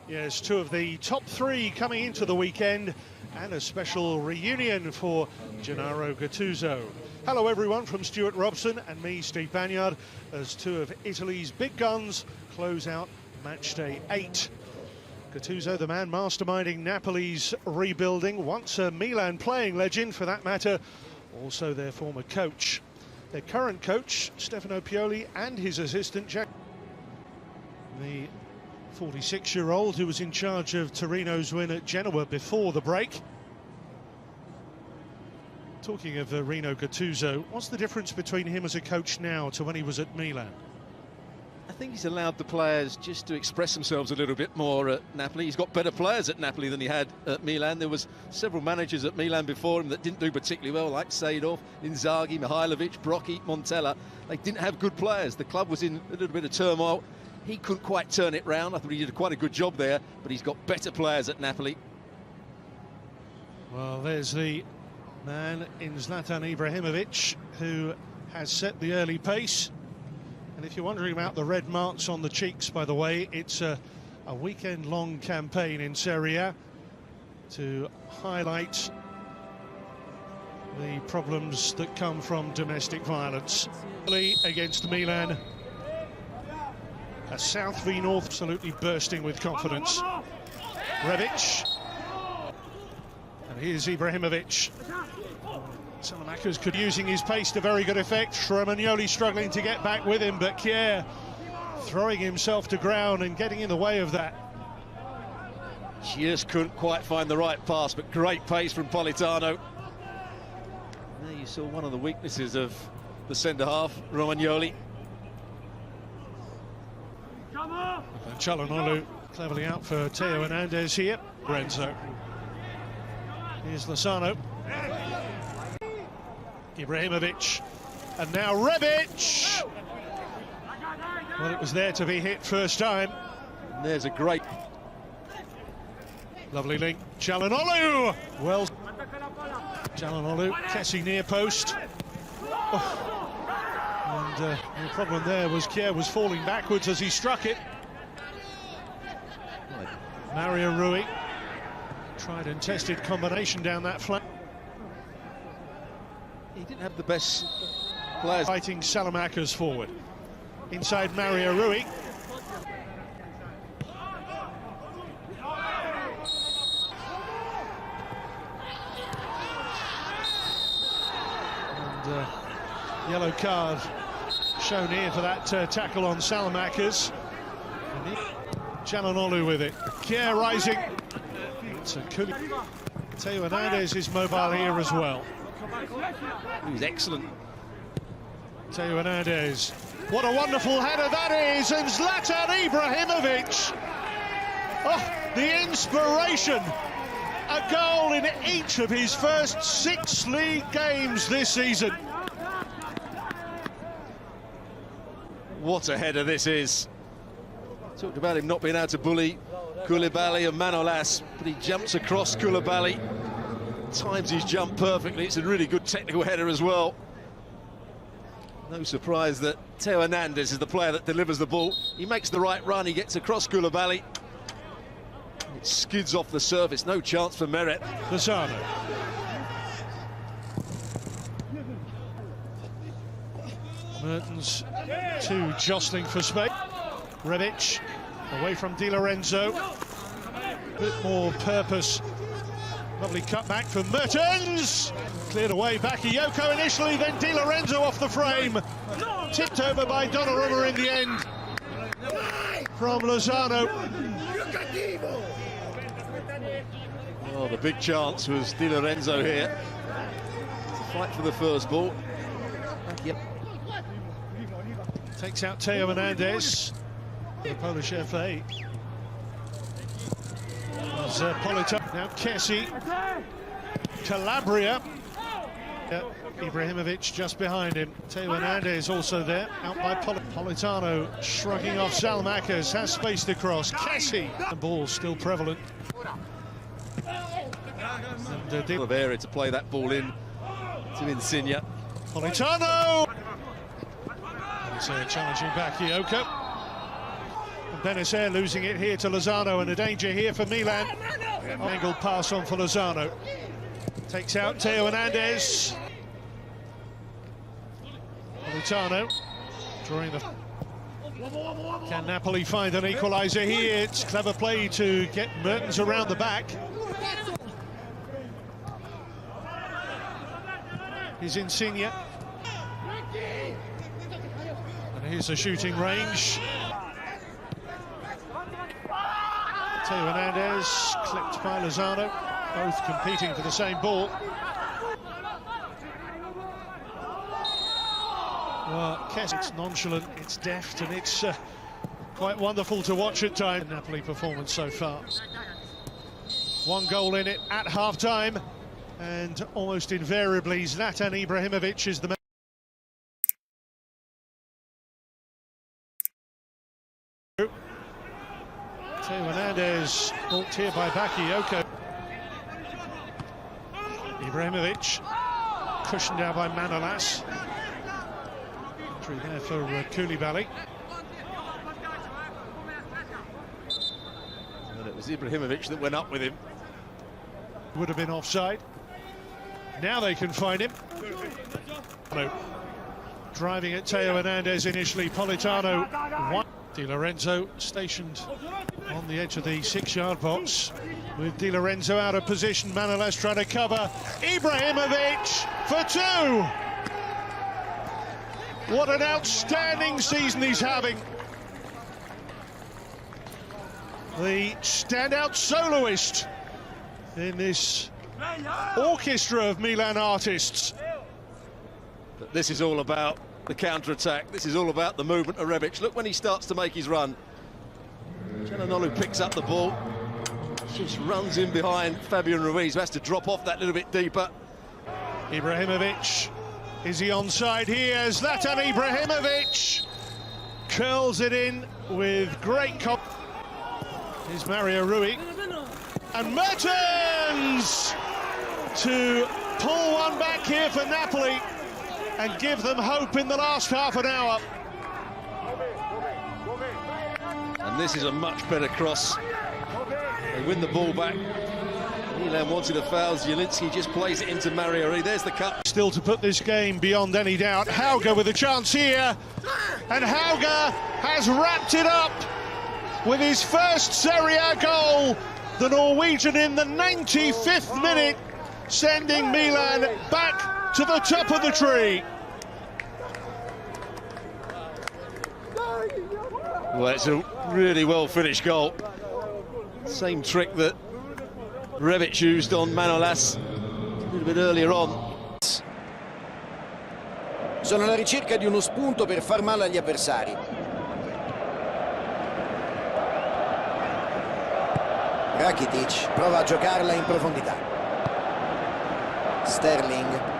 Yes, two of the top three coming into the weekend, and a special reunion for Gennaro Gattuso. Hello everyone from Stuart Robson and me, Steve Banyard, as two of Italy's big guns close out match day 8. Gattuso, the man masterminding Napoli's rebuilding, once a Milan playing legend for that matter, also their former coach. Their current coach, Stefano Pioli, and his assistant, Jack. The 46-year-old who was in charge of Torino's win at Genoa before the break. Talking of Rino Gattuso, what's the difference between him as a coach now to when he was at Milan? I think he's allowed the players just to express themselves a little bit more at Napoli. He's got better players at Napoli than he had at Milan. There was several managers at Milan before him that didn't do particularly well, like Seedorf, Inzaghi, Mihajlovic, Brocchi, Montella. They didn't have good players. The club was in a little bit of turmoil. He couldn't quite turn it round. I thought he did quite a good job there, but he's got better players at Napoli. Well, there's the man in Zlatan Ibrahimovic who has set the early pace. And if you're wondering about the red marks on the cheeks, by the way, it's a weekend-long campaign in Serie A to highlight the problems that come from domestic violence. Against Milan, a South v North absolutely bursting with confidence. Rebic, and here's Ibrahimovic. Salamakers could using his pace to very good effect. Romagnoli struggling to get back with him, but Kier throwing himself to ground and getting in the way of that. Just couldn't quite find the right pass, but great pace from Politano. There you saw one of the weaknesses of the centre-half, Romagnoli. Calhanoglu cleverly out for Theo Hernandez here. Renzo. Here's Lozano. Ibrahimovic, and now Rebic! Well, it was there to be hit first time. And there's a great... Lovely link, Calhanoglu! Well, Calhanoglu, Kessie near post. Oh. And the problem there was Kier was falling backwards as he struck it. Mario Rui, tried and tested combination down that flank. He didn't have the best players. Fighting Salamakers forward. Inside Mario Rui. And yellow card shown here for that tackle on Salamakers. Calhanoglu with it. Kier rising. It's a Theo Hernandez is mobile here as well. He was excellent. Theo Hernandez. What a wonderful header that is, and Zlatan Ibrahimovic. Oh, the inspiration. A goal in each of his first 6 league games this season. What a header this is. Talked about him not being able to bully Koulibaly and Manolas, but he jumps across Koulibaly. Times his jump perfectly. It's a really good technical header as well. No surprise that Theo Hernandez is the player that delivers the ball. He makes the right run, he gets across Koulibaly. It skids off the surface, no chance for Meret. Lozano. Mertens, two jostling for space. Rebic, away from Di Lorenzo. A bit more purpose. Lovely cutback from Mertens. Cleared away, Bakayoko initially, then Di Lorenzo off the frame. Tipped over by Donnarumma in the end. From Lozano. Oh, the big chance was Di Lorenzo here. To fight for the first ball. Yep. Takes out Theo Hernandez. The Polish FA. Politano, now Kessie, Calabria, Ibrahimovic just behind him. Theo Hernandez also there, out by Politano, shrugging off Salamakers, has spaced across. Kessie, the ball still prevalent. And of area to play that ball in to Insigne. Politano! It's challenging Bakayoko. Benacer losing it here to Lozano, and a danger here for Milann. Angled pass on for Lozano. Takes out Teo Hernandez. Politano drawing the... Can Napoli find an equaliser here? It's clever play to get Mertens around the back. Here's Insigne. And here's a shooting range. Teo Hernandez, clipped by Lozano, both competing for the same ball. Well, it's nonchalant, it's deft, and it's quite wonderful to watch at times. The Napoli performance so far. One goal in it at half-time, and almost invariably Zlatan Ibrahimovic is the man. Teo Hernandez, balked here by Bakayoko. Ibrahimovic, cushioned out by Manolas. Entry there for Koulibaly. And it was Ibrahimovic that went up with him. Would have been offside. Now they can find him. No. Driving at Teo Hernandez initially. Politano. Di Lorenzo stationed on the edge of the 6-yard box with Di Lorenzo out of position. Manolas trying to cover. Ibrahimovic for 2. What an outstanding season he's having. The standout soloist in this orchestra of Milan artists. But this is all about the counter-attack. This is all about the movement of Rebic. Look when he starts to make his run. Çalhanoğlu picks up the ball, just runs in behind Fabian Ruiz, who has to drop off that little bit deeper. Ibrahimovic, is he onside here? Zlatan Ibrahimovic curls it in with great Here's Mario Rui. And Mertens to pull one back here for Napoli and give them hope in the last half an hour. And this is a much better cross. They win the ball back. Milan wanted a foul. Zielinski just plays it into Mario Rui. There's the cut. Still to put this game beyond any doubt. Hauge with a chance here. And Hauge has wrapped it up with his first Serie A goal. The Norwegian in the 95th minute, sending Milan back to the top of the tree. Well, it's a really well-finished goal. Same trick that Rebic used on Manolas a little bit earlier on. Sono alla ricerca di uno spunto per far male agli avversari. Rakitic prova a giocarla in profondità. Sterling.